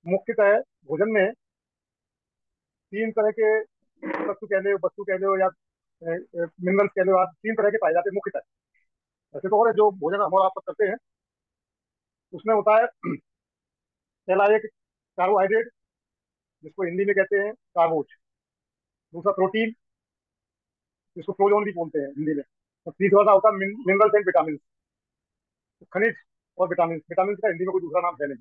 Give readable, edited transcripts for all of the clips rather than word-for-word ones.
मुख्यतः भोजन में तीन तरह के वस्तु कह लो या मिनरल्स कह लो, आप तीन तरह के पाए जाते हैं मुख्यतः। ऐसे तो और है, जो भोजन हम और आप सब करते हैं उसमें होता है। पहला एक कार्बोहाइड्रेट, जिसको हिंदी में कहते हैं कार्बोज। दूसरा प्रोटीन, जिसको प्रोजोन भी बोलते हैं हिंदी में। और तीसरा होता है मिनरल्स एंड विटामिन, खनिज और विटामिन। विटामिन का हिंदी में कोई दूसरा नाम है नहीं,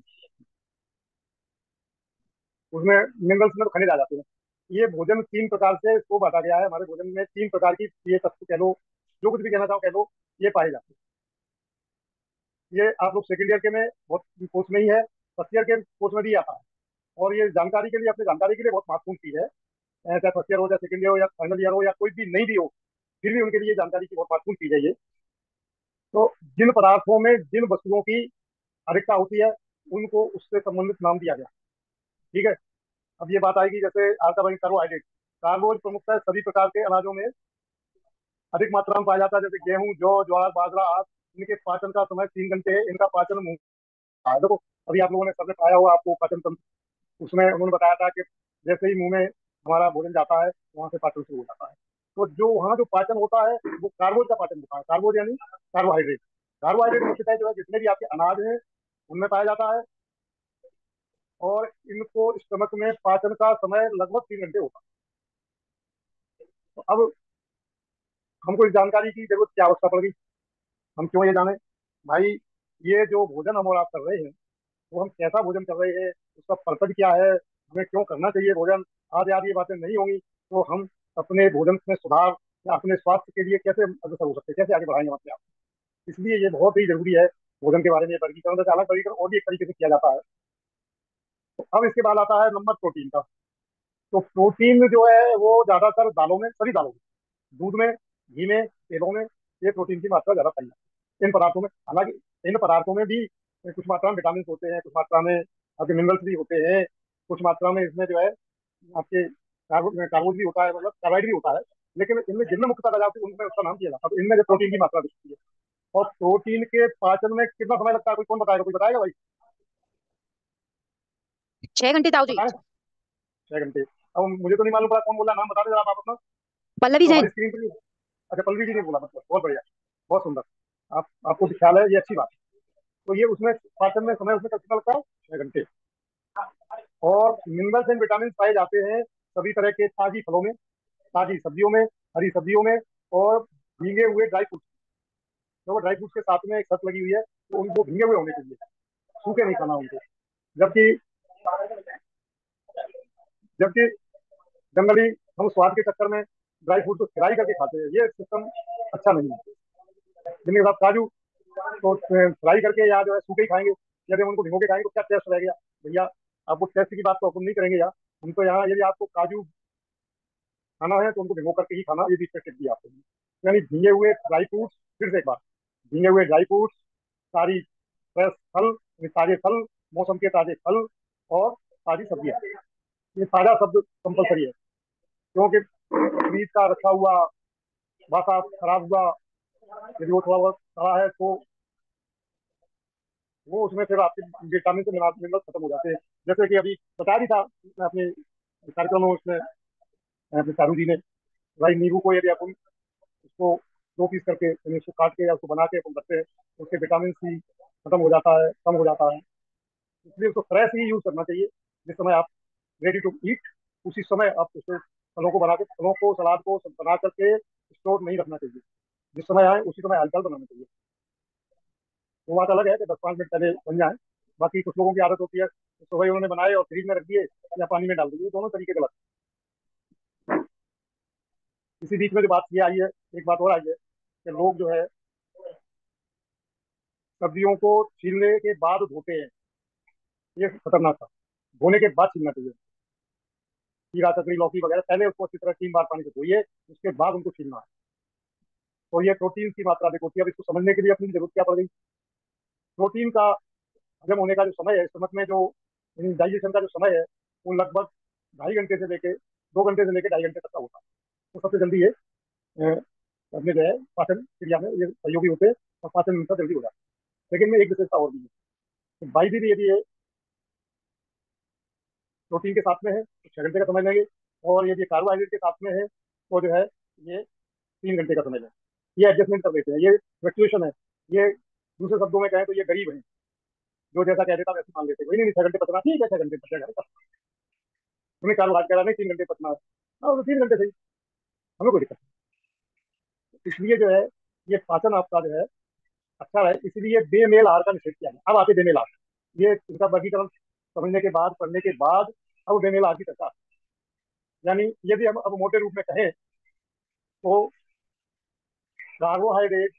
उसमें मिनरल्स में तो खनिज आ जाते हैं। ये भोजन तीन प्रकार से इसको बांटा गया है। हमारे भोजन में तीन प्रकार की ये तत्व कह लो, जो कुछ भी कहना चाहो कह लो, ये पाए जाते हैं। ये आप लोग सेकेंड ईयर के में बहुत कोर्स में ही है, फर्स्ट ईयर के कोर्स में भी आता है। और ये जानकारी के लिए, अपनी जानकारी के लिए बहुत महत्वपूर्ण चीज है। चाहे फर्स्ट ईयर हो, चाहे सेकेंड ईयर हो, या फाइनल ईयर हो, या कोई भी नहीं भी हो, फिर भी उनके लिए जानकारी की बहुत महत्वपूर्ण चीज है ये। तो जिन पदार्थों में जिन वस्तुओं की अधिकता होती है, उनको उससे संबंधित नाम दिया गया। ठीक है। अब ये बात आएगी, जैसे आपका भाई कार्बोहाइड्रेट। कार्बोज प्रमुखतः सभी प्रकार के अनाजों में अधिक मात्रा में पाया जाता है, जैसे गेहूं, जौ, ज्वार, बाजरा आदि। इनके पाचन का समय 3 घंटे है। इनका पाचन मुंह का है। देखो, अभी आप लोगों ने सबने पाया हुआ आपको पाचन तंत्र, उसमें उन्होंने बताया था कि जैसे ही मुंह में हमारा भोजन जाता है, वहां से पाचन शुरू हो जाता है। तो जो वहाँ जो पाचन होता है, वो कार्बोज का पाचन होता है। कार्बोज यानी कार्बोहाइड्रेट। कार्बोहाइड्रेट मुख्यतः जो है जितने भी आपके अनाज हैं उनमें पाया जाता है। और इनको स्टमक में पाचन का समय लगभग 3 घंटे होता है। तो अब हमको इस जानकारी की जरूरत क्या आवश्यकता पड़ गई, हम क्यों ये जाने भाई। ये जो भोजन हम और आप कर रहे हैं, वो हम कैसा भोजन कर रहे हैं, उसका पर्पज क्या है, हमें क्यों करना चाहिए भोजन। आज यार ये बातें नहीं होंगी तो हम अपने भोजन में सुधार या अपने स्वास्थ्य के लिए कैसे अग्रसर हो सकते हैं, कैसे आगे बढ़ाएंगे अपने आप। इसलिए ये बहुत ही जरूरी है भोजन के बारे में वर्गीकरण। जैसे अलग वर्गीकरण और भी एक तरीके से किया जाता है। तो अब इसके बाद आता है नंबर प्रोटीन का। तो प्रोटीन जो है वो ज्यादातर दालों में, सभी दालों में, दूध में, घी में, तेलों में, ये प्रोटीन की मात्रा ज्यादा पाई जाती है इन पदार्थों में। हालांकि इन पदार्थों में भी कुछ मात्रा में विटामिन होते हैं, कुछ मात्रा में आपके मिनरल्स भी होते हैं, कुछ मात्रा में इसमें जो है आपके कार्बोज भी होता है, मतलब कार्बाइड भी होता है। लेकिन इनमें जिनमें मुख्यतः पाया जाती है उनमें उसका नाम किया जाता है। तो इनमें जो प्रोटीन की मात्रा दिखती है। और प्रोटीन के पाचन में कितना समय लगता है, कोई कौन बताएगा, कोई बताएगा भाई? 6 घंटे ताऊ जी। बताएं। 6 घंटे। अब मुझे तो नहीं मालूम पड़ा कौन बोला, नाम बता दे जरा आप अपना। पल्लवी तो जैन। हमारी स्क्रीन पर नहीं। अच्छा, पल्लवी जी ने बोला, मतलब बहुत बढ़िया, बहुत सुंदर। आपको ख्याल है, ये अच्छी बात है। तो ये उसमें पाचन में समय उसमें कितना लगता है? 6 घंटे। और मिनरल्स एंड विटामिन पाए जाते हैं सभी तरह के ताजी फलों में, ताजी सब्जियों में, हरी सब्जियों में, और भीगे हुए ड्राई फ्रूट। तो ड्राई फ्रूट के साथ में एक शर्त लगी हुई है, तो उनको भीगे हुए होने चाहिए, सूखे नहीं खाना उनको। जबकि जबकि जनरली हम स्वाद के चक्कर में ड्राई फ्रूट को फ्राई करके खाते हैं, ये सिस्टम अच्छा नहीं है। जिनके साथ काजू, तो फ्राई करके या जो है सूखे ही खाएंगे, यदि हम उनको भिगो के खाएंगे तो क्या टेस्ट रहेगा भैया। आपको टेस्ट की बात तो हम नहीं करेंगे यार। हम तो यहाँ, यदि आपको काजू खाना है तो उनको भिगो करके ही खाना, ये भी टिप दी आपको। यानी भीगे हुए ड्राई फ्रूट्स, फिर से एक बार, भीगे हुए ड्राई फ्रूट्स, सारी फ्रेश फल, यानी ताजे फल, मौसम के ताजे फल, और ताजी सब्जियां। ये ताजा शब्द कंपलसरी है, क्योंकि फ्रीज का रखा हुआ, बासा खराब हुआ, यदि वो थोड़ा बहुत सड़ा है तो वो उसमें फिर आपके विटामिन से मिनरल खत्म हो जाते हैं। जैसे कि अभी बता भी था मैं अपने कार्यक्रम में, उसमें अपने चारू जी ने, भाई नींबू को यदि अपन उसको 2 पीस करके, यानी उसको काट के या उसको बना के अपन रखते हैं, तो उसके विटामिन सी खत्म हो जाता है, कम हो जाता है। इसलिए उसको फ्रेश ही यूज करना चाहिए। जिस समय आप रेडी टू ईट, उसी समय आप उसको फलों को बना के, फलों को, सलाद को सब बना करके स्टोर नहीं रखना चाहिए। जिस समय आए उसी समय हलचल बनाना चाहिए। वो बात अलग है कि 10-5 मिनट पहले बन जाए। बाकी कुछ लोगों की आदत होती है, तो सुबह ही उन्होंने बनाए और फ्रिज में रख दिए या पानी में डाल दिए, दोनों तरीके गलत। इसी बीच में जो बात ये आई है, एक बात और आई है कि लोग जो है सब्जियों को छीलने के बाद धोते हैं। ये खतरनाक था। धोने के बाद छीलना चाहिए। खीरा, ककड़ी, लौकी वगैरह पहले उसको अच्छी तरह 3 बार पानी से धोइए, उसके बाद उनको छीलना है। तो ये प्रोटीन की मात्रा देखो कि अब इसको समझने के लिए अपनी जरूरत क्या पड़ गई। प्रोटीन का हजम होने का जो समय है, स्टमक में जो डाइजेशन का जो समय है, वो लगभग 2.5 घंटे से लेके 2 घंटे से लेके 2.5 घंटे तक का होता है। तो सबसे जल्दी ये अपने जो है पाचन क्रिया में ये सहयोगी होते हैं, और पाचन उनका जल्दी हो जाता है। लेकिन में एक विशेषता और भी है। तो बाई भी यदि ये प्रोटीन के साथ में है तो 6 घंटे का समय लेंगे, और यदि कार्बोहाइड्रेट के साथ में है तो जो है ये 3 घंटे का समय लेंगे। ये एडजस्टमेंट कर देते हैं, ये फ्लक्चुएशन है। ये दूसरे शब्दों में कहें तो ये गरीब है, जो जैसा कह देता वैसे मान लेते हैं। वही नहीं, 6 घंटे पचना ठीक है, 6 घंटे पचेगा, तुम्हें कार्बोहाइड्रेट कह रहा नहीं 3 घंटे पचना है, हाँ तो 3 घंटे सही, हमें कोई दिक्कत नहीं। इसलिए जो है ये पाचन आपका जो है अच्छा है, इसलिए बेमेल आहार का निषेध किया गया। अब आते बेमेल आहार, ये इनका वर्गीकरण समझने के बाद, पढ़ने के बाद अब बेमेल आहार की चर्चा। यानी यदि हम अब मोटे रूप में कहें तो कार्बोहाइड्रेट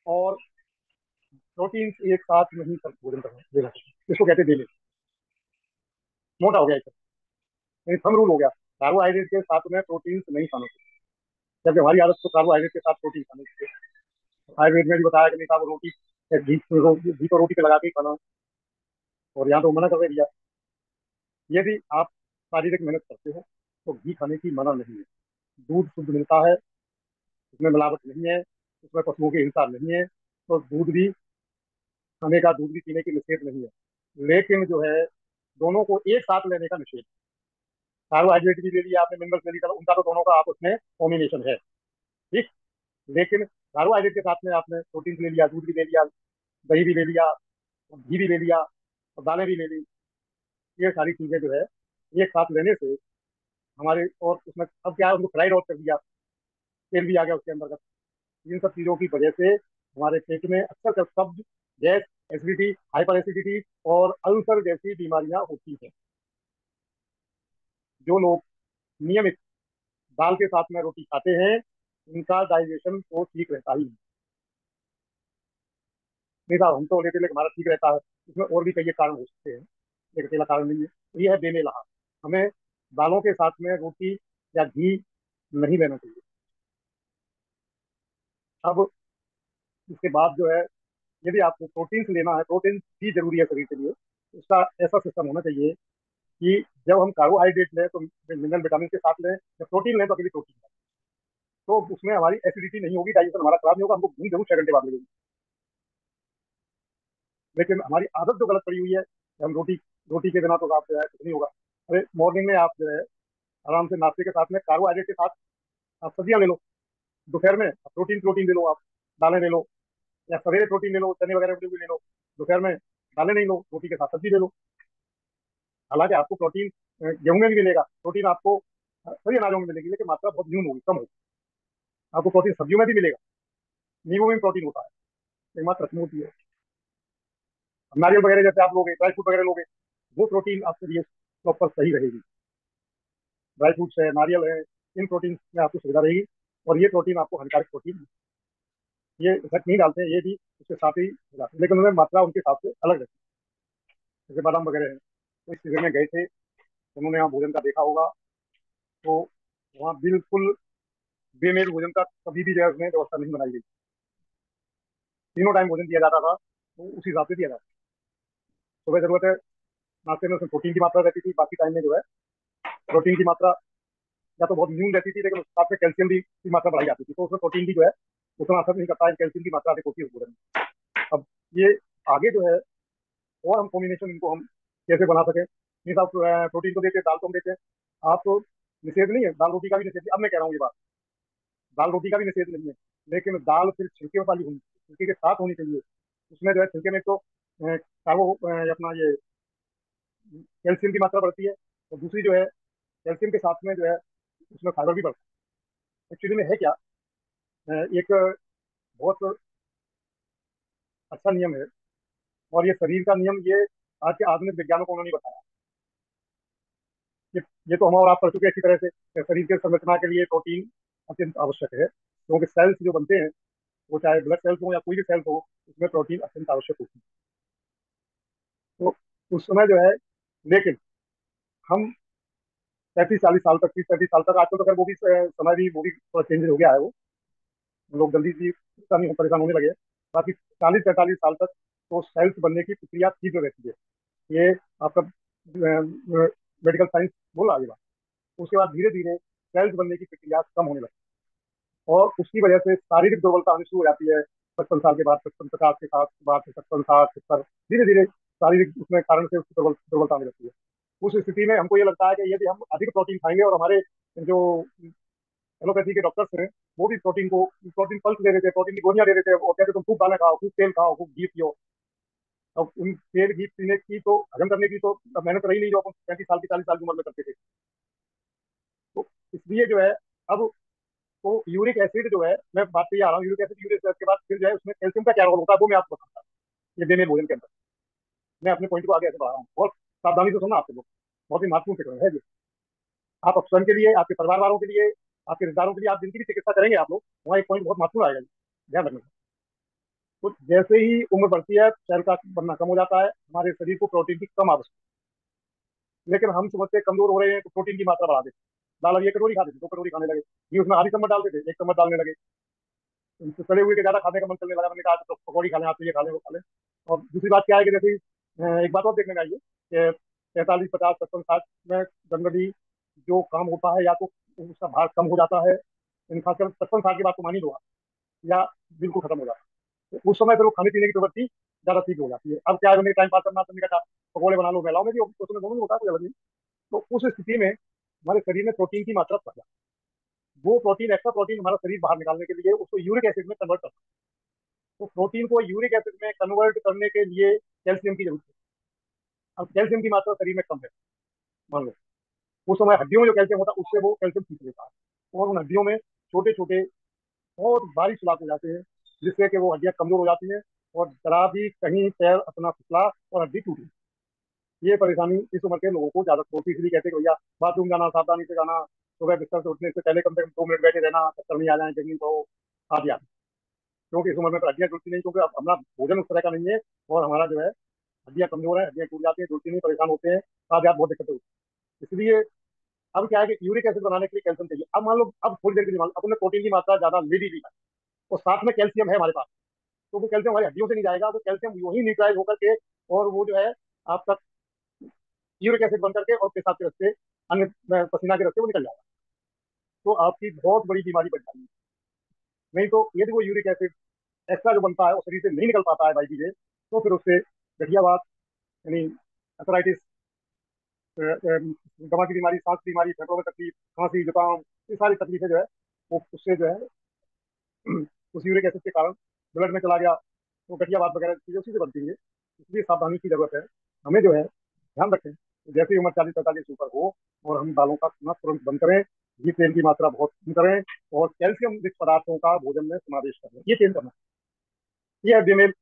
और प्रोटीन एक साथ नहीं भोजन करना देना चाहिए, इसको कहते हैं बेमेल। मोटा हो गया एक थम रूल हो गया, कार्बोहाइड्रेट के साथ में प्रोटीन नहीं खाना चाहिए, जबकि हमारी आदत तो कार्बोहाइड्रेट के साथ प्रोटीन खाने की है। आयुर्वेद में भी बताया कि नहीं साहब रोटी घी को रोटी पे लगा के ही खाना, और यहाँ तो मना कर दिया। यदि आप शारीरिक मेहनत करते हो तो घी खाने की मना नहीं है। दूध शुद्ध मिलता है, उसमें मिलावट नहीं है, उसमें पशुओं की हिंसा नहीं है, तो दूध भी खाने का, दूध भी पीने की निषेध नहीं है। लेकिन जो है दोनों को एक साथ लेने का निषेध। कार्बोहाइड्रेट भी ले लिया आपने, मिनरल्स ले लिया, उनका तो दोनों का आपस में कॉम्बिनेशन है, ठीक। लेकिन कार्बोहाइड्रेट के साथ में आपने प्रोटीन ले लिया, दूध भी ले लिया, दही भी ले लिया, और घी भी ले लिया, और दालें भी ले ली, ये सारी चीजें जो है एक साथ लेने से हमारे, और उसमें अब क्या है, उसको फ्राइड आउट कर दिया, तेल भी आ गया उसके अंदर। इन सब चीजों की वजह से हमारे पेट में अक्सर कर कब्ज, गैस, एसिडिटी, हाइपर एसिडिटी और अल्सर जैसी बीमारियां होती हैं। जो लोग नियमित दाल के साथ में रोटी खाते हैं उनका डाइजेशन तो ठीक रहता ही नहीं साहब, हम तो लेते लेकिन हमारा ठीक रहता है। इसमें और भी कई कारण हो सकते हैं, एक अकेला कारण नहीं है। तो ये है बेमेल आहार। हमें दालों के साथ में रोटी या घी नहीं लेना चाहिए। अब इसके बाद जो है, यदि आपको प्रोटीन लेना है, प्रोटीन भी जरूरी है शरीर के लिए, उसका ऐसा सिस्टम होना चाहिए कि जब हम कार्बोहाइड्रेट लें तो मिनरल विटामिन के साथ लें, जब प्रोटीन लें तो अकेली प्रोटीन लें, तो उसमें हमारी एसिडिटी नहीं होगी, डाइजेशन हमारा खराब नहीं होगा, हमको भूख जरूर 6 घंटे बाद लगेगी। लेकिन हमारी आदत जो गलत पड़ी हुई है कि हम रोटी रोटी के बिना तो आप जो है कुछ नहीं होगा। अरे मॉर्निंग में आप जो है आराम से नाश्ते के साथ में कार्बोहाइड्रेट के साथ आप सब्जियां ले लो, दोपहर में प्रोटीन प्रोटीन ले लो, आप दालें ले लो, या सवेरे प्रोटीन ले लो, चने वगैरह भी ले लो, दोपहर में दालें नहीं लो, रोटी के साथ सब्जी ले लो। हालांकि आपको प्रोटीन गेहूं में भी मिलेगा, प्रोटीन आपको सभी अनाजों में मिलेगी, लेकिन मात्रा बहुत न्यून होगी, कम होगी। आपको प्रोटीन सब्जियों में भी मिलेगा, नींबू में भी प्रोटीन होता है, एक मात्रा कम होती है। अब नारियल वगैरह जैसे आप लोगे, ड्राई फ्रूट वगैरह लोगे, वो प्रोटीन आपके लिए प्रॉपर सही रहेगी। ड्राई फ्रूट्स है, नारियल है, इन प्रोटीन में आपको सुविधा रहेगी। और ये प्रोटीन आपको हानिकारक प्रोटीन, ये इफेक्ट नहीं डालते हैं, ये भी उसके साथ ही हो जाते हैं, लेकिन उनमें मात्रा उनके हिसाब से अलग रहती है। जैसे बादाम वगैरह है, तो इस सीजन में गए थे, उन्होंने यहाँ भोजन का देखा होगा, तो वहाँ बिल्कुल बेमेल भोजन का कभी भी जो है उसमें व्यवस्था नहीं बनाई गई। तीनों टाइम भोजन दिया जाता था, तो उस हिसाब से दिया जाता था। सुबह जरूरत है नाश्ते में उसमें प्रोटीन की मात्रा रहती थी, बाकी टाइम में जो है प्रोटीन की मात्रा या तो बहुत न्यून रहती थी, लेकिन उसके साथ में कैल्शियम भी की मात्रा बढ़ाई जाती थी, तो उसमें प्रोटीन भी जो है उतना असर नहीं करता है, कैल्शियम की मात्रा अधिक होती है उस भोजन में। अब ये आगे जो है और हम कॉम्बिनेशन इनको हम कैसे बना सकें, नहीं साहब प्रोटीन तो देते हैं, दाल तो हम देते हैं, आप तो निषेध नहीं है, दाल रोटी का भी निषेध नहीं। अब मैं कह रहा हूँ ये बात, दाल रोटी का भी निषेध नहीं है, लेकिन दाल फिर छिलके वाली होनी चाहिए, छिलके के साथ होनी चाहिए। उसमें जो है छिलके में तो कार्बो अपना ये कैल्शियम की मात्रा बढ़ती है, और दूसरी जो है कैल्शियम के साथ में जो है उसमें फाइबर भी बढ़ता है। एक्चुअली में है क्या, एक बहुत अच्छा नियम है, और ये शरीर का नियम, ये आज के आधुनिक विज्ञानों को उन्होंने बताया। ये ये तो हम और आप पढ़ चुके हैं अच्छी तरह से, शरीर के संरचना के लिए प्रोटीन अत्यंत आवश्यक है, क्योंकि सेल्स जो बनते हैं, वो चाहे ब्लड सेल्स हो या कोई भी सेल्स हो, उसमें प्रोटीन अत्यंत आवश्यक होती है। तो उस समय जो है, लेकिन हम 35-40 साल तक, 30-35 साल तक, आजकल तो खैर वो भी समय भी वो भी थोड़ा चेंज हो गया है, वो लोग जल्दी भी परेशान होने लगे हैं। बाकी 40-45 साल तक तो सेल्स बनने की प्रक्रिया तीव्र रहती है, ये आपका मेडिकल साइंस बोला आगे बात। उसके बाद धीरे धीरे सेल्स बनने की प्रक्रिया कम होने लगती है, और उसकी वजह से शारीरिक दुर्बलता आनी शुरू हो जाती है। 55 साल के बाद, 55-50 के साथ बाद, 55-60-70, धीरे धीरे शारीरिक उसमें कारण से उसकी दुर्बलता आने लगती है। उस स्थिति में हमको ये लगता है कि यदि हम अधिक प्रोटीन खाएंगे, और हमारे जो एलोपैथी के डॉक्टर्स हैं वो भी प्रोटीन पल्स दे रहे थे, प्रोटीन की गोलियां दे रहे थे, और कहते तुम खूब दाना खाओ, खूब तेल खाओ, खूब घी पियो। अब उन तेल घी पीने की तो, हजम करने की तो मेहनत रही नहीं जो अपन 35 साल की 40 साल की उम्र में करते थे। तो इसलिए जो है, अब तो यूरिक एसिड जो है, मैं बात पे ही आ रहा हूँ, यूरिक एसिड यूरिक एसिड के बाद फिर जो है उसमें कैल्शियम का क्या रोल होता है वो मैं आपको बताता हूँ। ये बेमेल भोजन के अंदर मैं अपने पॉइंट को आगे ऐसे बढ़ा रहा हूँ, और सावधानी से सुनना आपके लोग, बहुत ही महत्वपूर्ण फिक्र है ये। आप स्वयं के लिए, आपके परिवार वालों के लिए, आपके रिश्तेदारों के लिए, आप जिनकी भी चिकित्सा करेंगे आप लोग, वहाँ एक पॉइंट बहुत महत्वपूर्ण आएगा, ध्यान रखना। तो जैसे ही उम्र बढ़ती है, शरीर का बनना कम हो जाता है, हमारे शरीर को प्रोटीन की कम आवश्यकता है। लेकिन हम समझते हैं कमजोर हो रहे हैं तो प्रोटीन की मात्रा बढ़ा देते हैं। दाल अब 1 कटोरी खाते थे, 2 कटोरी खाने लगे। ये उसमें आधी चम्मच डालते थे, 1 चम्मच डालने लगे। उनसे तले हुए के ज्यादा खाने का मन चलने लगा, मैंने कहा तो पकौड़ी खा लें, आप तो ये खा लें, वो खा लें। और दूसरी बात क्या है कि जैसे एक बात और देखने में आई है कि 45, 50, 55, 60 में जनरली जो काम होता है, या तो उसका भार कम हो जाता है, इन खासकर 55, 60 के बाद तो मान ही लो आप, या बिल्कुल खत्म हो जाता है। तो उस समय फिर वो खाने पीने की प्रवृत्ति ज्यादा ठीक हो जाती है। अब क्या है, उन्हें टाइम पास करना, तुमने कहा पकौड़े बना लो, मैं लाओ, मैं भी उसमें दोनों में होता है, कोई अलग नहीं। तो उस स्थिति में हमारे शरीर में प्रोटीन की मात्रा बढ़ जाती है। वो प्रोटीन, एक्स्ट्रा प्रोटीन हमारा शरीर बाहर निकालने के लिए उसको यूरिक एसिड में कन्वर्ट करता है। तो प्रोटीन को यूरिक एसिड में कन्वर्ट करने के लिए कैल्शियम की जरूरत है। अब कैल्शियम की मात्रा शरीर में कम है, मान लो, उस समय हड्डियों में जो कैल्शियम होता है उससे वो कैल्शियम खींच लेता है, और उन हड्डियों में छोटे छोटे बहुत बारीक सुराख हो जाते हैं, जिससे कि वो हड्डियां कमजोर हो जाती हैं, और जरा भी कहीं पैर अपना फिसला और हड्डी टूटी। ये परेशानी इस उम्र के लोगों को ज्यादा होती है। इसलिए कहते हैं कि भैया बाथरूम जाना सावधानी से जाना, सुबह बिस्तर से उठने से पहले कम से कम 2 मिनट बैठे रहना, चक्कर नहीं आ जाए, जगनी तो आदि आदि। क्योंकि इस उम्र में तो हड्डियां जुड़ती नहीं, क्योंकि अब हमारा भोजन उस तरह का नहीं है, और हमारा जो है हड्डियां कमजोर है, हड्डियां टूट जाती है, जुड़ती नहीं, परेशान होते हैं, आदि आदि बहुत दिक्कतें होती है। इसलिए अब क्या है कि यूरिक एसिड बनाने के लिए कैल्शियम चाहिए। अब मान लो, अब थोड़ी देर के लिए मान लो अपने प्रोटीन की मात्रा ज्यादा ले ली है, और साथ में कैल्शियम है हमारे पास, तो वो कैल्शियम हमारी हड्डियों से नहीं जाएगा, तो कैल्शियम वही न्यूट्राइज होकर के, और वो जो है आपका यूरिक एसिड बन करके और पेशाब के रास्ते, अन्य पसीना के रास्ते वो निकल जाएगा। तो आपकी बहुत बड़ी बीमारी बढ़ जाएगी। नहीं तो यदि वो यूरिक एसिड एक्स्ट्रा जो बनता है वो शरीर से नहीं निकल पाता है बाई चीजें, तो फिर उससे गठियावात, यानी अर्थराइटिस, दमा की बीमारी, सांस की बीमारी, फेफड़ों में तकलीफ, खांसी, जुकाम, ये सारी तकलीफें जो है वो उससे जो है उस यूरिक एसिड के कारण ब्लड में चला गया, तो गठियावात वगैरह चीजें उसी से बनती है। इसलिए सावधानी की जरूरत है। हमें जो है ध्यान रखें कि जैसे ही उम्र 40, 45 से ऊपर हो, और हम दालों का खाना तुरंत बंद करें, घी तेल की मात्रा बहुत कम करें, और कैल्शियम युक्त पदार्थों का भोजन में समावेश करें, ये चेंज करना। ये है बेमेल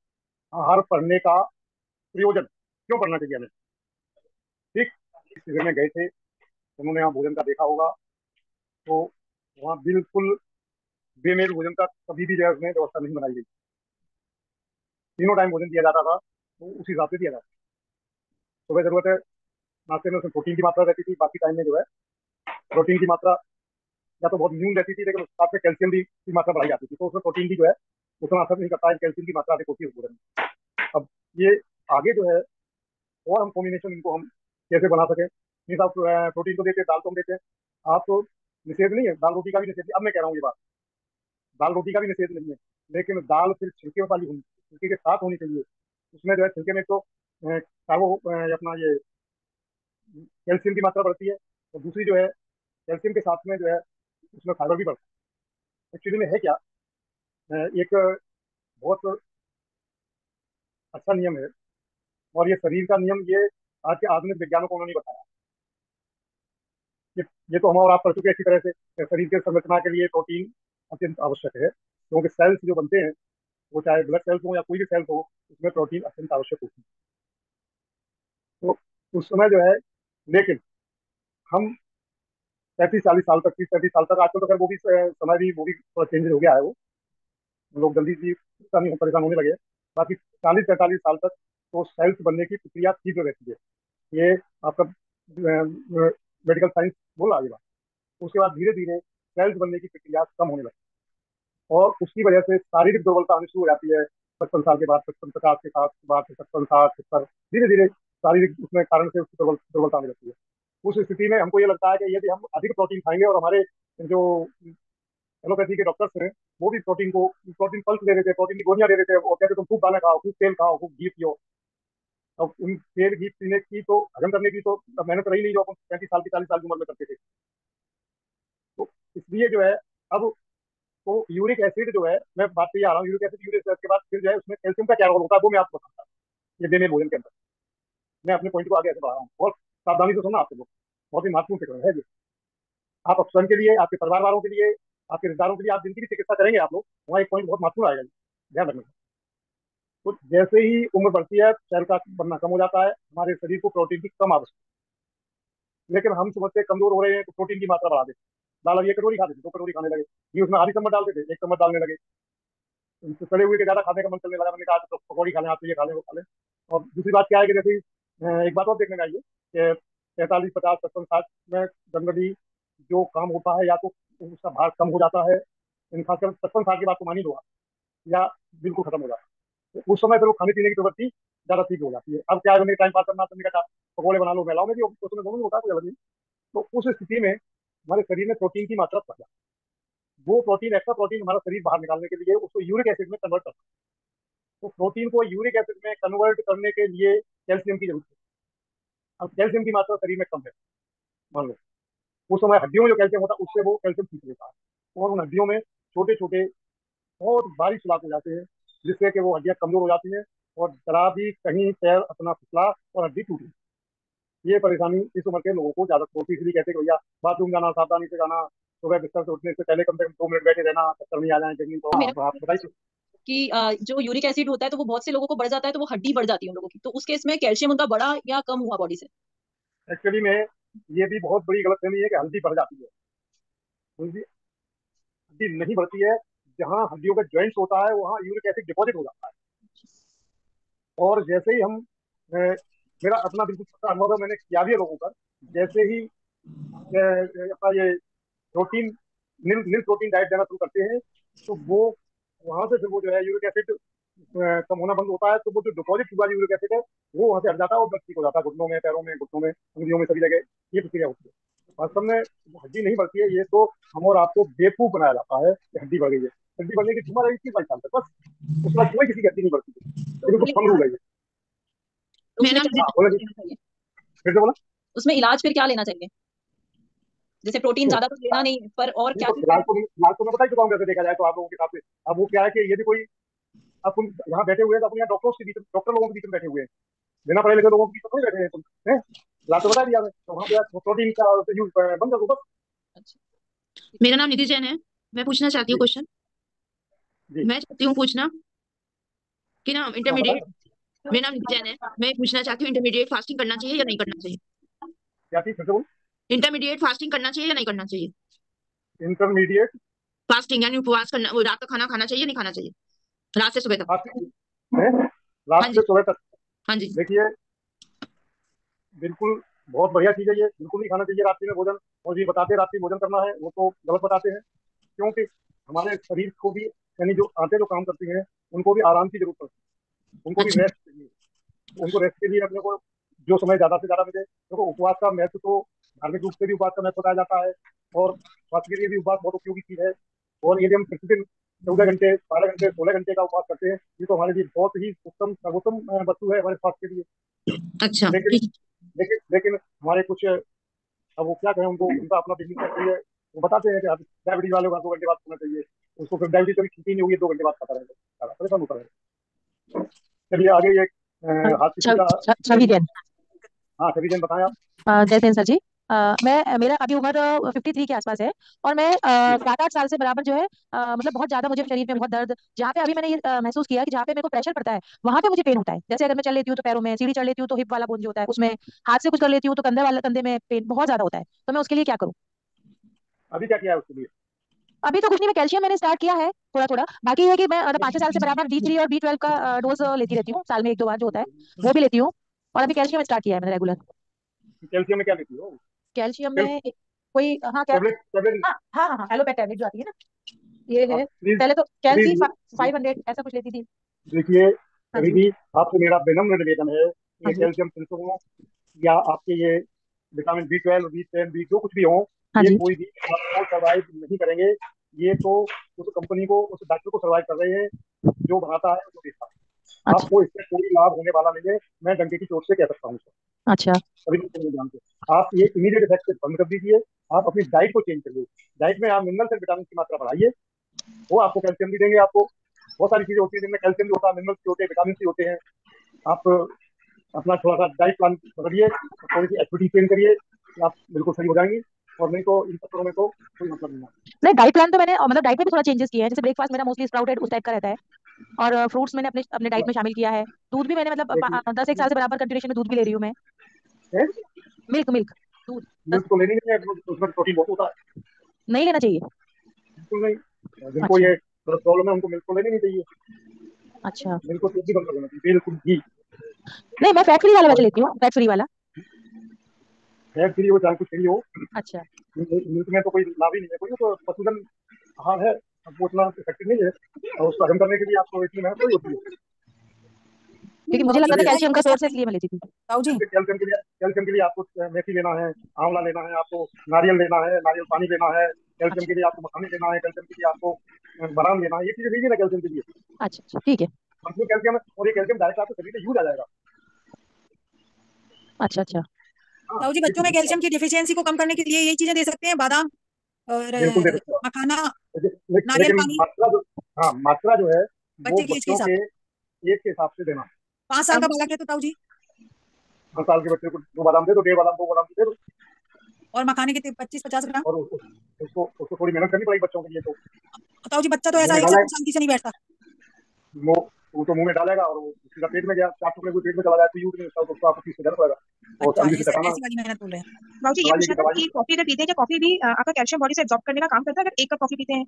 आहार पढ़ने का प्रयोजन, क्यों पढ़ना चाहिए हमें। ठीक, इस शिविर में गए थे, उन्होंने यहाँ भोजन का देखा होगा, तो वहाँ बिल्कुल बेमेल भोजन का कभी भी जो है उसमें व्यवस्था नहीं बनाई गई। तीनों टाइम भोजन दिया जाता था, तो उस हिसाब से दिया जाता था। सुबह जरूरत है, नाश्ते में उसमें प्रोटीन की मात्रा रहती थी, बाकी टाइम में जो है प्रोटीन की मात्रा या तो बहुत न्यून रहती थी, लेकिन उस हिसाब से कैल्शियम भी की मात्रा बढ़ाई जाती थी, तो उसमें प्रोटीन भी जो है उतना असर नहीं करता है, कैल्शियम की मात्रा अधिक होती है उस भोजन में। अब ये आगे जो है, और हम कॉम्बिनेशन इनको हम कैसे बना सकें। नहीं साहब, प्रोटीन तो देते हैं, दाल तो हम देते हैं, आप तो निषेध नहीं है, दाल रोटी का भी निषेध नहीं। अब मैं कह रहा हूँ ये बात, दाल रोटी का भी निषेध नहीं है, लेकिन दाल फिर छिलके वाली होनी, छिलके के साथ होनी चाहिए। उसमें जो है छिलके में तो कार्बो अपना ये कैल्शियम की मात्रा बढ़ती है, और दूसरी जो है कैल्शियम के साथ में जो है उसमें फाइबर भी बढ़ता है। एक्चुअली में है क्या, एक बहुत अच्छा नियम है, और ये शरीर का नियम, ये आज के आधुनिक विज्ञानों को उन्होंने बताया। ये ये तो हम और आप कर चुके हैं अच्छी तरह से। शरीर के संरचना के लिए प्रोटीन अत्यंत आवश्यक है, क्योंकि सेल्स जो बनते हैं, वो चाहे ब्लड सेल्स हो या कोई भी सेल्स हो, उसमें प्रोटीन अत्यंत आवश्यक होती है। तो उस समय जो है, लेकिन हम 35, 40 साल तक, 30, 35 साल तक, आजकल तो खैर वो भी समय भी वो भी थोड़ा चेंज हो गया है, वो लोग जल्दी भी परेशान होने लगे हैं। बाकी 40, 45 साल तक तो सेल्स बनने की प्रक्रिया तीव्र रहती है। ये आपका मेडिकल साइंस बोल रहा है ये बात। उसके बाद धीरे धीरे सेल्स बनने की प्रक्रिया कम होने लगती है, और उसकी वजह से शारीरिक दुर्बलता आनी शुरू हो जाती है। 55 साल के बाद, 55, 50 के साथ बाद, 55, 60, 70, धीरे धीरे शारीरिक उसमें कारण से उसकी दुर्बलता आने लगती है। उस स्थिति में हमको ये लगता है कि यदि हम अधिक प्रोटीन खाएंगे, और हमारे जो एलोपैथी के डॉक्टर्स हैं वो भी प्रोटीन पल्स दे रहे थे, प्रोटीन की गोलियां दे रहे थे, और कहते तुम खूब दाना खाओ, खूब तेल खाओ, खूब घी पियो। अब उन तेल घी पीने की तो, हजम करने की तो अब मेहनत रही नहीं जो अपन 35 साल की 40 साल की उम्र में करते थे। तो इसलिए जो है, अब तो यूरिक एसिड जो है, मैं बात पे ही आ रहा हूँ, यूरिक एसिड, यूरिक एसिड के बाद फिर जो है उसमें कैल्शियम का क्या रोल होता है वो मैं आपको बताता हूँ ये देने भोजन के अंदर। मैं अपने पॉइंट को आगे ऐसे बढ़ा रहा हूँ, बहुत सावधानी से सुनना आपके लोग, बहुत ही महत्वपूर्ण फिक्र है ये। आप स्वयं के लिए, आपके परिवार वालों के लिए, आपके रिश्तेदारों के लिए, आप जिनकी भी चिकित्सा करेंगे आप लोग, वहाँ एक पॉइंट बहुत महत्वपूर्ण आएगा, ध्यान रखना। तो जैसे ही उम्र बढ़ती है, शरीर का बनना कम हो जाता है, हमारे शरीर को प्रोटीन की कम आवश्यकता, लेकिन हम समझते हैं कमजोर हो रहे हैं तो प्रोटीन की मात्रा बढ़ा देते हैं। दाल अब 1 कटोरी खाते थे, 2 कटोरी खाने लगे, ये उसमें आधी चम्मच डालते थे, 1 चम्मच डालने लगे। तो तले हुए के ज्यादा खाने का मन चलने लगा, मैंने कहा तो पकौड़ी खा लें, आप तो ये खा लें वो खा लें। और दूसरी बात क्या है कि जैसे एक बात और देखने में आई है कि 45, 50, 55, 60 में जनरली जो काम होता है या तो उसका भार कम हो जाता है, इन खासकर 55 साल की बात तो मान ही लो आप, या बिल्कुल खत्म हो जाता है। तो उस समय फिर वो खाने पीने की प्रवृत्ति ज्यादा ठीक हो जाती है। अब क्या है, मैंने टाइम पास करना तो मैंने कहा पकौड़े बना लो, महिलाओं में भी उसमें दोनों में होता है, कोई अलग नहीं। तो उस स्थिति में हमारे शरीर में प्रोटीन की मात्रा बढ़ जाती है। वो प्रोटीन, एक्स्ट्रा प्रोटीन हमारा शरीर बाहर निकालने के लिए उसको यूरिक एसिड में कन्वर्ट करता है। तो प्रोटीन को यूरिक एसिड में कन्वर्ट करने के लिए कैल्शियम की जरूरत है। अब कैल्शियम की मात्रा शरीर में कम है, मान लो, उस समय हड्डियों में जो कैल्शियम होता है उससे वो कैल्शियम खींच लेता है, और उन हड्डियों में छोटे छोटे बहुत बारीक सुराख हो जाते हैं, जिससे कि वो हड्डियां कमजोर हो जाती हैं, और जरा भी कहीं पैर अपना फिसला और हड्डी टूटी, ये परेशानी इस उम्र के लोगों को ज्यादा होती है। इसलिए कहते हैं कि भैया बाथरूम जाना सावधानी से जाना, सुबह बिस्तर से उठने से पहले कम से कम 2 मिनट बैठे रहना, चक्कर नहीं आ जाए जमीन। तो हाँ, मेरा तो आप बताइए। कि जो यूरिक एसिड होता है तो वो बहुत से लोगों को बढ़ जाता है, तो वो हड्डी बढ़ जाती है उन लोगों की, तो उस केस में कैल्शियम उनका बढ़ा या कम हुआ बॉडी से? एक्चुअली में ये भी बहुत बड़ी गलतफहमी है कि हल्दी बढ़ जाती है। हल्दी हड्डी नहीं बढ़ती है। जहाँ हड्डियों का ज्वाइंट्स होता है वहाँ यूरिक एसिड डिपॉजिट हो जाता है। और जैसे ही हम मेरा अपना बिल्कुल पक्का अनुभव है, मैंने किया भी है लोगों पर, जैसे ही अपना ये प्रोटीन, नील नील प्रोटीन डाइट देना शुरू करते हैं, तो वो वहां से फिर वो जो है यूरिक एसिड कम होना बंद होता है, तो वो जो डिपॉजिट हुआ यूरिक एसिड है वो वहां से हट जाता है और ब्लड ठीक हो जाता है, घुटनों में, पैरों में, घुटनों में, उंगलियों में, सभी जगह ये प्रक्रिया होती है। वास्तव में वो हड्डी नहीं बढ़ती है, ये तो हम और आपको बेवकूफ बनाया जाता है कि हड्डी बढ़ गई है। हड्डी बढ़ने की उम्र है 21 22 साल तक बस, उसके बाद कोई किसी की हड्डी नहीं बढ़ती है। तो ये बिल्कुल थंब रूल है ये। उसमें मेरा क्या हाँ बोला जी, लेना चाहिए? फिर से बोला। उसमें इलाज फिर क्या लेना चाहिए? जैसे प्रोटीन ज्यादा तो लेना नहीं है, पर और नहीं क्या तो चीज फिलहाल लेना? तो फिलहाल तो मैं बता ही चुका हूँ कैसे देखा जाए तो आप लोगों के हिसाब से। अब वो क्या है कि यदि कोई, अब तुम यहाँ बैठे हुए हैं तो अपने यहाँ डॉक्टर्स के बीच, डॉक्टर लोगों के बीच में बैठे हुए हैं, बिना पढ़े लिखे लोगों के बीच में थोड़ी बैठे हैं तुम, हैं? फिलहाल तो बता दिया मैं, तो वहाँ पे प्रोटीन का यूज बंद कर दो बस। अच्छा। मेरा नाम निधि जैन है। मैं पूछना चाहती हूँ जी क्वेश्चन। जी। मैं चाहती हूँ पूछना कि ना हाँ इंटरमीडिएट। बताए। मेरा नाम निधि जैन है। मैं पूछना चाहती हूँ इंटरमीडिएट फास्टिंग करना चाहिए या नहीं करना चाहिए? क्या चीज, फिर से बोलो। इंटरमीडिएट फास्टिंग करना चाहिए या नहीं करना चाहिए? इंटरमीडिएट फास्टिंग यानी उपवास करना, वो रात का खाना खाना चाहिए नहीं खाना चाहिए? रात से सुबह तक। फास्टिंग है, हाँ रात जी। से सुबह तक। हाँ जी। देखिए, बिल्कुल बहुत बढ़िया चीज है ये, बिल्कुल नहीं खाना चाहिए रात्रि में भोजन। और ये बताते हैं रात्रि भोजन करना है, वो तो गलत बताते हैं। क्योंकि हमारे शरीर को भी, यानी जो आंतें जो काम करती हैं, उनको भी आराम की जरूरत पड़ती है, उनको भी अच्छा। रेस्ट चाहिए। तो उनको रेस्ट के लिए अपने को जो समय ज्यादा से ज्यादा मिले, देखो उपवास का महत्व तो धार्मिक रूप से भी उपवास का महत्व बताया जाता है, और स्वास्थ्य के लिए भी उपवास बहुत उपयोगी चीज है। और यदि हम प्रतिदिन 14 घंटे, 12 घंटे, 16 घंटे का उपवास करते हैं, ये तो हमारे लिए बहुत ही उत्तम सर्वोत्तम वस्तु है हमारे स्वास्थ्य के लिए। अच्छा लेकिन ठीक लेकिन हमारे कुछ, अब वो क्या कहें, उनको उनका अपना बिजनेस फैक्ट्री है, वो बताते हैं कि डायबिटीज वालों का 2 घंटे बाद खाना चाहिए, उसको फिर डायबिटीज कभी छूटी नहीं होगी, 2 घंटे बाद खाता रहेगा, परेशान होता रहेगा। चलिए आगे एक हाथ किसी का। छवि जैन। हाँ सभी जन बताएं आप। जय सेन सर जी। मैं मेरा अभी उम्र 53 के आसपास है। और मैं जी 7 8 साल से बराबर जो है मतलब बहुत ज्यादा मुझे शरीर में बहुत दर्द, जहाँ पे अभी मैंने ये महसूस किया कि जहाँ पे मेरे को प्रेशर पड़ता है वहां पे मुझे पेन होता है। जैसे अगर मैं चल लेती हूँ तो पैरों में, सीढ़ी चढ़ लेती हूँ तो हिप वाला बोन जो होता है उसमें, हाथ से कुछ कर लेती हूँ तो कंधे में पेन बहुत ज्यादा होता है। तो मैं उसके लिए क्या करूँ? अभी क्या किया है उसके लिए? अभी तो कुछ नहीं, मैं कैल्शियम मैंने स्टार्ट किया है थोड़ा थोड़ा। बाकी ये है कि मैं 5 6 साल से बराबर D3 और B12 का डोज लेती रहती हूँ, साल में 1 2 बार जो होता है वो भी लेती हूँ। और अभी कैल्शियम स्टार्ट किया है मैंने रेगुलर। कैल्शियम में क्या लेती हो? कैल्शियम में सिर्फ कोई, हाँ क्या, टेबलेट टेबलेट? हाँ हाँ हाँ एलोपैथ टैबलेट जो आती है ना, ये आप है। प्लीज पहले तो कैल्सी प्लीज 500 ऐसा कुछ लेती थी। देखिए, हाँ कभी जी। भी आपको मेरा विनम्र निवेदन है, हाँ ये जी। कैल्शियम प्रिंसों या आपके ये विटामिन B12, B10, बी जो कुछ भी हो, हाँ ये जी। कोई भी आपको सर्वाइव नहीं करेंगे। ये तो उस कंपनी को, उस डॉक्टर को सर्वाइव कर रहे हैं जो बनाता है, जो बेचता है। अच्छा आपको इससे कोई लाभ होने वाला नहीं है, मैं डंके की चोट से कह सकता हूँ सर। अच्छा सभी लोग नहीं जानते। आप ये इमीडिएट इफेक्ट से बंद कर दीजिए। आप अपनी डाइट को चेंज करिए। डाइट में आप मिनरल्स एंड विटामिन की मात्रा बढ़ाइए, वो आपको कैल्शियम भी देंगे। आपको बहुत सारी चीजें होती है जिनमें कैल्शियम भी होता है, मिनरल्स भी होते हैं, विटामिन भी होते हैं। आप अपना थोड़ा सा डाइट प्लान बदलिए, थोड़ी सी एक्टिविटी चेंज करिए, आप बिल्कुल सही हो जाएंगी। और नहीं तो इन चक्करों में तो कोई मतलब नहीं है। नहीं, डाइट प्लान तो मैंने मतलब डाइट में भी थोड़ा चेंजेस किया है। जैसे ब्रेकफास्ट मेरा मोस्टली स्प्राउटेड उस टाइप का रहता है, और फ्रूट्स मैंने अपने अपने डाइट में शामिल किया है। दूध भी मैंने मतलब देखिए 10 एक साल से बराबर कंटिन्यूशन में दूध भी ले रही हूँ मैं। मिल्क मिल्क दूध दस मिल्क तो लेनी नहीं है, उसमें प्रोटीन बहुत होता है। नहीं लेना चाहिए। बिल्कुल नहीं, जिनको अच्छा ये प्रॉब्लम है उनको मिल्क तो लेनी नहीं चाहिए। अच्छा। मिल्क को भी बंद कर देना चाहिए, बिल्कुल भी। नहीं, मैं फैट फ्री वाला वैसे और लेती हूँ, फैट फ्री वाला। फैट फ्री हो चाहे कुछ फ्री हो, अच्छा मिल्क में तो कोई लाभ ही नहीं है, कोई तो पशुधन आहार है। अब वो उतना इफेक्टिव नहीं है, और उसको हजम करने के लिए आपको इतनी मेहनत थोड़ी होती है। क्योंकि मुझे ताऊ जी लगता था चलिए, कैल्शियम का कैसा सोर्स है, इसलिए मैं लेती थी। ताऊ जी? कैल्शियम के लिए आपको मेथी लेना है, आंवला लेना है, आपको नारियल लेना है, नारियल पानी लेना है। कैल्शियम अच्छा के लिए आपको मखाने लेना है, कैल्शियम के लिए आपको बादाम लेना है। ये चीजें लीजिए ना कैल्शियम के लिए। अच्छा अच्छा, ठीक है। भरपूर कैल्शियम है, और ये कैल्शियम डायरेक्ट आपके शरीर में यूज आ जाएगा। अच्छा अच्छा। हाँ, ताऊ जी, ये बच्चों में चीजें कैल्शियम की डिफिशियंसी को कम करने के लिए यही चीजें दे सकते हैं, बादाम और बिल्कुल दे सकते हो। मखाना, नारियल लेकिन पानी, मात्रा जो, हाँ मात्रा जो है, वो बच्चे की एज के बच्चों हिसाब के से। एज के हिसाब से देना। 5 साल का बालक है तो ताऊ जी? 2 साल के बच्चे को 2 बादाम दे दो, 1.5 बादाम 2 बादाम दे दो। और मखाने के 25-50 ग्राम। और उसको थोड़ी मेहनत करनी पड़ेगी बच्चों के लिए तो। ताऊ जी, बच्चा तो मुंह ऐसा में एक से डाला, 2 साल की से नहीं बैठता। वो तो मुंह में डालेगा, और वो सीधा पेट में गया, 4 टुकड़े को पेट में चला जाए तो यूज नहीं होता, तो उसको आपको पीस के देना पड़ेगा, और अच्छा, अंदर से ऐसे चटाना। ऐसी वाली मेहनत बोल रहे हैं। बाबू जी ये दवाइए पूछना की था दवाई। कि कॉफी अगर पीते हैं, क्या कॉफी भी आपका कैल्शियम बॉडी से एब्जॉर्ब करने का काम करता है, अगर 1 कप कॉफी पीते हैं?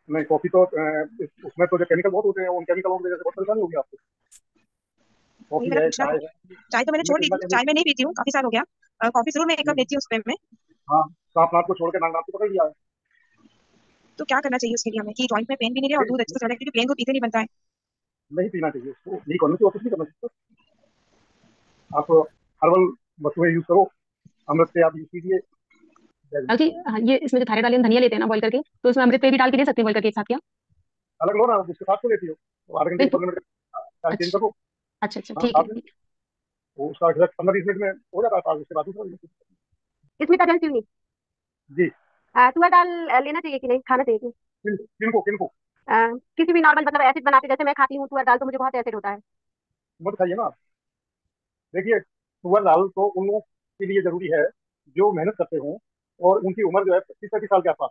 नहीं, कॉफी तो उसमें तो जो केमिकल बहुत होते हैं, उन केमिकलों की वजह से बहुत परेशानी होगी आपको। वही कॉफी मेरा है, पूछना था। चाय है, चाय तो मैंने इनमें छोड़ दी कितना थी, चाय मैं केमिकल। नहीं पीती हूँ, काफी साल हो गया। कॉफी जरूर मैं 1 कप लेती हूँ सुबह में। हाँ, सांप नाथ को छोड़ के नागनाथ को पकड़ लिया है। तो क्या करना चाहिए उसके लिए हमें कि जॉइंट में पेन भी नहीं रहे और दूध अच्छे से चले, क्योंकि प्लेन दूध पीते नहीं बनता है। नहीं पीना चाहिए उसको, वीक होने से और कुछ नहीं करना चाहिए। आप हर्बल वस्तुएं यूज करो, अमृत से आप यूज कीजिए। बल्कि ये इसमें जो थायराइड वाले हम धनिया लेते हैं ना बॉईल करके, तो उसमें अमृत पे भी डाल के दे सकते हैं बॉईल करके एक साथ क्या? अलग लो ना, उसके साथ को लेती हो, तो आधे घंटे नहीं के तो 15 मिनट चाय चेंज अच्छा करो। अच्छा अच्छा, हाँ, ठीक है साथ में ठीक वो उसका 15-20 मिनट में हो जाता है, उसके बाद दूसरा लीजिए। है। इसमें तजल चीनी जी। तुअर दाल लेना चाहिए कि नहीं, खाना चाहिए कि किनको किनको अ, किसी भी नॉर्मल मतलब एसिड बनाते, जैसे मैं खाती हूँ तुअर दाल तो मुझे बहुत एसिड होता है। मत खाइए ना आप। देखिए, तुअर दाल तो उन लोगों के लिए जरूरी है जो मेहनत करते हों, और उनकी उम्र जो है 30-35 साल के आसपास,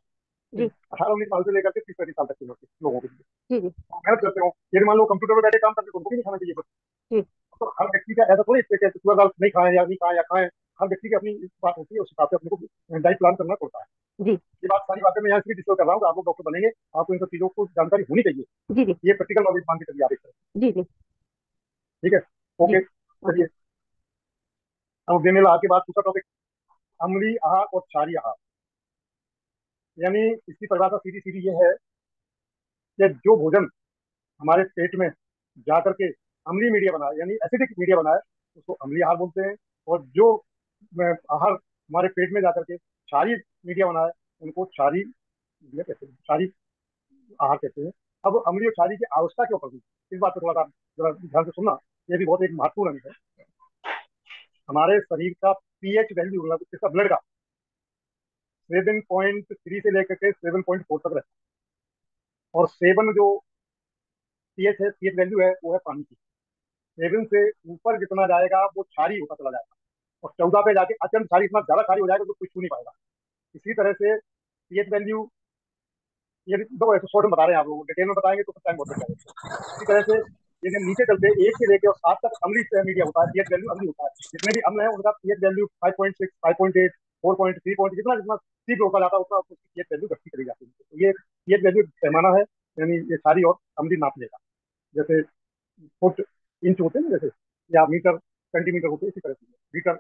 जी 18-19 साल से लेकर के 30-35 साल तक की उम्र के लोगों के लिए जी जी मेहनत करते हो। यदि मान लो कंप्यूटर पर बैठे काम करते हो, तो उनको भी नहीं खाना चाहिए कुछ। जी तो हर व्यक्ति का ऐसा थोड़ी है कि तुअर दाल नहीं खाएं या नहीं खाएं या खाएं। हर व्यक्ति की अपनी बात होती है, उस हिसाब से अपने को डाइट प्लान करना पड़ता है। जी ये बात सारी बातें मैं यहाँ इसलिए डिस्कस कर रहा हूँ कि आप लोग डॉक्टर बनेंगे, आपको इन सब चीजों को जानकारी होनी चाहिए। जी जी ये प्रैक्टिकल नॉलेज मान के चलिए आप एक तरह। जी जी ठीक है, जी। Okay, okay. चलिए। अब देने ला के बाद दूसरा टॉपिक, अम्लीय आहार और क्षारीय आहार। यानी इसकी परिभाषा सीधी सीधी ये है कि जो भोजन हमारे पेट में जा करके अम्लीय मीडिया बनाए, यानी एसिडिक मीडिया बनाए, उसको अम्लीय आहार बोलते हैं। और जो आहार हमारे पेट में जा करके क्षारीय मीडिया बनाए, उनको क्षारीय मीडिया कहते हैं, क्षारीय आहार कहते हैं। अब अम्लीय और क्षारीय की आवश्यकता क्यों पड़ती है, इस बात को थोड़ा सा जरा ध्यान से सुनना। ये भी बहुत एक महत्वपूर्ण अंग है। हमारे शरीर का पीएच वैल्यू, मतलब इसका ब्लड का 7.3 से लेकर के 7.4 तक रहता है। और 7 जो पीएच है, पीएच वैल्यू है, वो है पानी की। 7 से ऊपर जितना जाएगा वो क्षारीय होता चला जाएगा, और 14 पे जाके अत्यंत क्षारीय, इतना ज्यादा क्षारीय हो जाएगा तो कुछ छू नहीं पाएगा। इसी तरह से पीएच वैल्यू, ये दो ऐसे शॉर्ट में बता रहे हैं, आप लोग डिटेल में बताएंगे तो टाइम बहुत लग जाएगा। इसी तरह से यदि हम नीचे चलते 1 से लेकर और 7 तक अम्लीय मीडिया होता है, पीएच वैल्यू अम्लीय होता है। जितने भी अम्ल है उनका पीएच वैल्यू 5.6, 5.8, 4.3, जितना जितना तीव्र होता जाता है उतना उसकी पीएच वैल्यू घटती चली जाती है। तो ये पीएच वैल्यू पैमाना है, यानी ये सारी और अम्लीय नाप लेगा। जैसे फुट इंच होते हैं ना, जैसे, या मीटर सेंटीमीटर होते हैं, इसी तरह से लीटर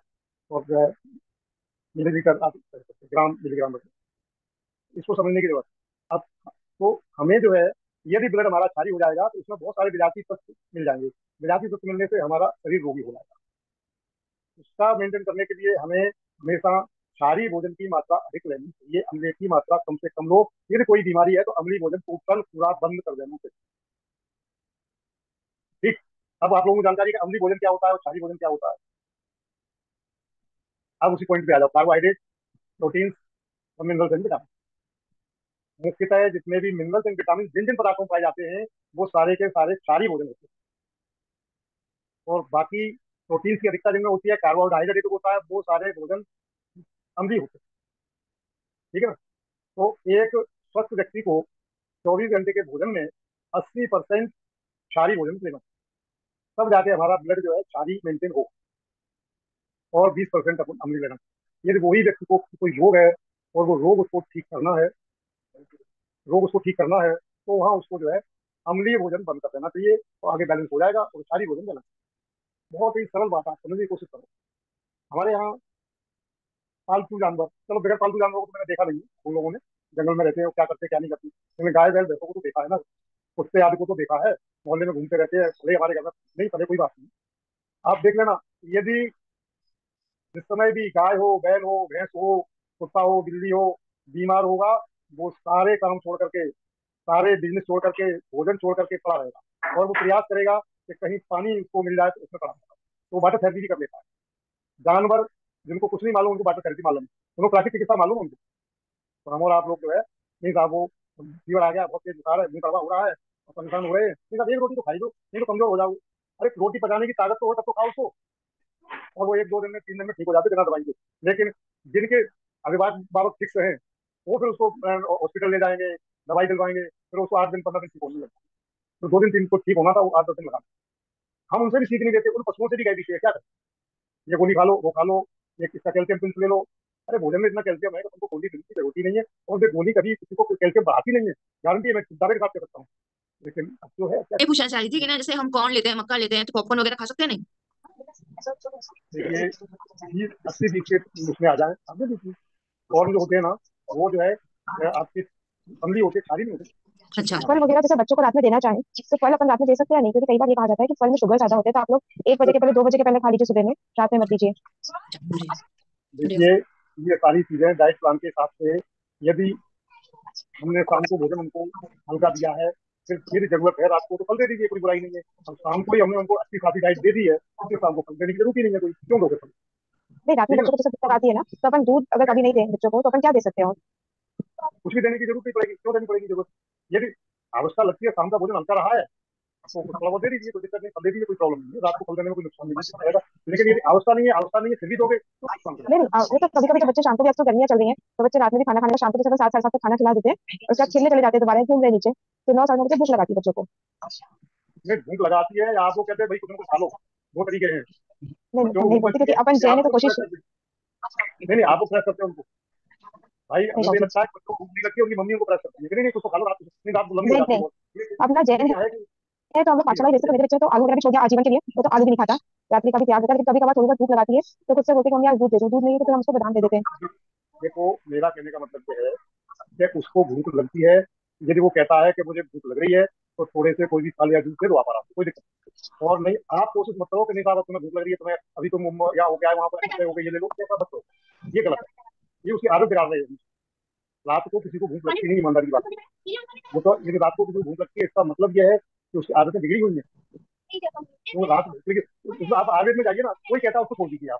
और जो है मिलीलीटर, आप इस तरह से ग्राम मिलीग्राम, इसको समझने की जरूरत है। अब तो हमें जो है, यदि ब्लड हमारा क्षारीय हो जाएगा तो उसमें बहुत सारे विजातीय तत्व मिल जाएंगे। विजातीय तत्व मिलने से हमारा शरीर रोगी हो जाएगा। उसका मेंटेन करने के लिए हमें हमेशा क्षारीय भोजन की मात्रा अधिक लेनी चाहिए, अम्लीय की मात्रा कम से कम लो। यदि कोई बीमारी है तो अम्लीय भोजन टोटल पूरा बंद कर देना चाहिए। ठीक। अब आप लोगों को जानकारी है कि अम्लीय भोजन क्या होता है और क्षारीय भोजन क्या होता है। अब उसी पॉइंट पे आ जाओ, कार्बोहाइड्रेट, प्रोटीन्स और मिनरल्स एंड विटामिन। मुख्यतः जितने भी मिनरल्स एंड विटामिन जिन जिन पदार्थों में पाए जाते हैं वो सारे के सारे क्षारीय भोजन होते हैं, और बाकी प्रोटीन्स की अधिकता जिनमें होती है, कार्बोहाइड्रेट होता है, वो सारे भोजन अम्लीय होते हैं। ठीक है ना। तो एक स्वस्थ व्यक्ति को 24 घंटे के भोजन में 80% क्षारीय भोजन लेना, तब जाके हमारा ब्लड जो है क्षारीय मेंटेन हो, और 20% अपन अम्लीय लेना। यदि वही व्यक्ति को कोई रोग है और वो रोग उसको ठीक करना है, तो वहाँ उसको जो है अम्लीय भोजन बंद कर देना चाहिए, तो आगे बैलेंस हो जाएगा और क्षारीय भोजन देना चाहिए। बहुत ही सरल बात है, समझने की कोशिश करो। हमारे यहाँ पालतू जानवर, चलो बगैर पालतू जानवरों को तो मैंने देखा नहीं है, उन लोगों ने जंगल में रहते हैं वो क्या करते हैं क्या नहीं करते, मैंने गाय बैल भैंसों को तो देखा है ना, कुत्ते आदि को तो देखा है, मोहल्ले में घूमते रहते हैं, भले हमारे घर में नहीं पड़े कोई बात नहीं। आप देख लेना, यदि जिस समय भी गाय हो, बैल हो, भैंस हो, कुत्ता हो, बिल्ली हो, बीमार होगा, वो सारे काम छोड़ करके, सारे बिजनेस छोड़ करके, भोजन छोड़ करके पड़ा रहेगा, और वो प्रयास करेगा कि कहीं पानी उसको मिल जाए तो उसमें पड़ा रहेगा, तो वाटर थेरेपी भी कर लेता है। जानवर जिनको कुछ नहीं मालूम उनको वाटर थेरेपी मालूम है, उनको प्राकृतिक चिकित्सा मालूम है उनको। तो हम और आप लोग जो है, नहीं साहब वो फीवर आ गया, बहुत तेज बुखार है, नहीं कड़वा हो रहा है और परेशान हो रहे हैं, नहीं साहब एक रोटी तो खाई दो, नहीं तो कमजोर हो जाओ। अरे रोटी पकाने की ताकत तो हो तब तो खाओ उसको, और वो 1-2 दिन में 3 दिन में ठीक हो जाते बिना दवाई के। लेकिन जिनके अभिभावक बाबत फिक्स हैं, वो फिर उसको हॉस्पिटल ले जाएंगे, दवाई दिलवाएंगे, फिर उसको 8 दिन 15 दिन ठीक होने लगता है। तो 2 दिन 3 को ठीक होना था, वो 8-10 दिन लगा। हम उनसे भी सीख नहीं देते, उन पशुओं से भी कह दीजिए क्या करें, ये गोली खा लो, वो खा लो, ये इसका कैल्शियम पिल्स ले लो। अरे भोजन में इतना कैल्शियम है कि तुमको गोली पिल्स की जरूरत ही नहीं है, और ये गोली कभी किसी को कैल्शियम बढ़ाती नहीं है, गारंटी है, मैं दावे के साथ कह सकता हूँ। लेकिन अब जो है क्या, ये पूछना चाह रही थी कि ना जैसे हम कॉर्न लेते हैं, मक्का लेते हैं, तो पॉपकॉर्न वगैरह खा सकते हैं नहीं? देखिए 20-80 के उसमें आ जाए, अब देखिए कॉर्न जो होते हैं ना, वो जो है आपके अम्ली होते, क्षारीय नहीं होते। अच्छा। हाँ, फल वगैरह जैसे बच्चों को रात में देना चाहें तो फल अपन रात में दे सकते हैं नहीं, क्योंकि कई बार ये कहा जाता है कि फल में शुगर ज्यादा होते हैं, तो आप लोग 1 बजे के पहले 2 बजे के पहले खा लीजिए, सुबह में, रात में मत लीजिए। देखिए ये सारी चीजें डाइट प्लान के हिसाब से, यदि हमने शाम को भोजन उनको हल्का दिया है, फिर जरूरत है रात को तो फल दे दीजिए, कोई बुराई नहीं है। अब शाम को ही हमने उनको अच्छी खासी डाइट दे दी है, तो फिर शाम को फल देने की जरूरत ही नहीं है, कोई क्यों दोगे फल। नहीं, रात में ठीक है ना। बच्चों को जैसे भूख लगाती है ना, तो अपन दूध अगर कभी नहीं दें बच्चों को, तो अपन क्या दे सकते हैं? कुछ भी देने की जरूरत नहीं पड़ेगी, क्यों देनी पड़ेगी जरूरत। यदि आवश्यकता लगती है, शाम का भोजन हल्का रहा है तो थोड़ा बहुत दे दीजिए, कोई दिक्कत नहीं, फल दे दीजिए, कोई प्रॉब्लम नहीं है, रात को फल देने में कोई नुकसान नहीं रहेगा। लेकिन यदि अवस्था नहीं है फिर भी दोगे तो नुकसान करेगा। नहीं नहीं, वो तो कभी कभी जब बच्चे शाम को भी, अक्सर गर्मियां चल रही हैं, तो बच्चे रात में भी खाना खाने का, शाम को भी सब 7 साढ़े 7 तक खाना खिला देते हैं, उसके बाद खेलने चले जाते हैं, दोबारा घूम रहे नीचे, तो 9 साढ़े 9 बजे भूख लगाती है बच्चों को। नहीं भूख लगाती है, या आप लोग कहते हैं भाई कुछ ना कुछ खा लो, दो तरीके हैं। नहीं बच्चों हम को नहीं भूख बोलते, लगती क्योंकि है अपन कि जैन आप है तो लोग कोशिश प्रेस कर दीजिए। नहीं नहीं, आप लोग प्रेस करते हो उनको, भाई नहीं मुझे बोलती। लगता है कि बच्चों को भूख नहीं लगती है, उनकी मम्मी उनको प्रेस करती है कि नहीं नहीं कुछ तो खा लो, रात को नहीं रात को लंबी हो नहीं जाती है नहीं, बहुत। अपना ये जैन क्या है कि है तो हम लोग ठीक है पाठशाला ही भेजते, तो मेरे बच्चे तो आलू वगैरह भी छोड़ दिया आजीवन के लिए, वो तो आलू भी नहीं खाता, रात में कभी त्याग देता है, लेकिन कभी कभार थोड़ी बहुत भूख लगाती है तो खुद से बोलते हैं कि मम्मी आज दूध दे दो, दूध नहीं है तो फिर हम उसको बादाम दे देते हैं। देखो मेरा कहने का मतलब ये है कि उसको भूख लगती है, यदि वो कहता है कि मुझे भूख लग रही है तो थोड़े से कोई भी फल या जूस दे दो आप आराम से, कोई दिक्कत नहीं। और नहीं, आप कोशिश मत करो कि नहीं साहब अब तुम्हें भूख लग रही है, तुम्हें अभी तुम या हो गया है वहां पर कुत्ते हो गए, ये ले लो, ऐसा मत करो, ये गलत है, ये उसकी आदत बिगाड़ रही है। रात को किसी को भूख लगती नहीं, ईमानदारी की बात है। वो तो यदि रात को किसी को भूख लगती है, इसका मतलब यह है कि उसकी आदतें बिगड़ी हुई हैं। वो रात में, लेकिन उसमें आप आयुर्वेद में जाइए ना, कोई कहता है उसको छोड़ दीजिए आप।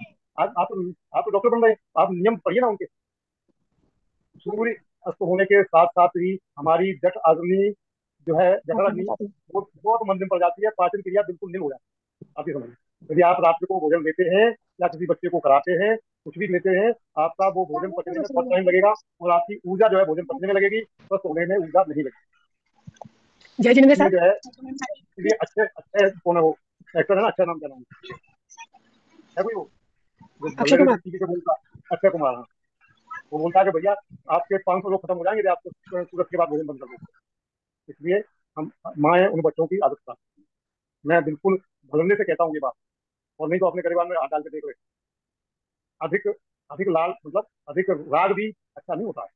आप तो डॉक्टर बन रहे हैं, आप नियम पढ़िए ना उनके। सूर्य अस्त होने के साथ साथ ही हमारी जठ अग्नि जो है, जठर अग्नि, वो बहुत मंद पड़ जाती है, पाचन क्रिया बिल्कुल निल हो जाती है। आप ये समझिए, यदि आप रात को भोजन लेते हैं या किसी बच्चे को कराते हैं, कुछ भी लेते हैं, आपका वो भोजन पचने में बहुत टाइम लगेगा, और आपकी ऊर्जा जो है भोजन पचने में लगेगी, स्वस्थ होने में ऊर्जा नहीं लगेगी। जय जिनेंद्र इसलिए सर। जो है, इसलिए अच्छे अच्छे कौन है वो एक्टर है ना, अच्छा नाम क्या नाम है कोई वो, जो अक्षय बल्ले कुमार। टीवी पे बोलता, अक्षय कुमार, हाँ। वो बोलता है कि भैया आपके 500 लोग खत्म हो जाएंगे यदि आप सूरज के बाद भोजन बंद कर दो। इसलिए हम माए उन बच्चों की आदत का, मैं बिल्कुल भलने से कहता हूँ ये बात, और नहीं तो अपने परिवार में हाथ डाल के देख रहे, अधिक अधिक लाल मतलब अधिक राग भी अच्छा नहीं होता है।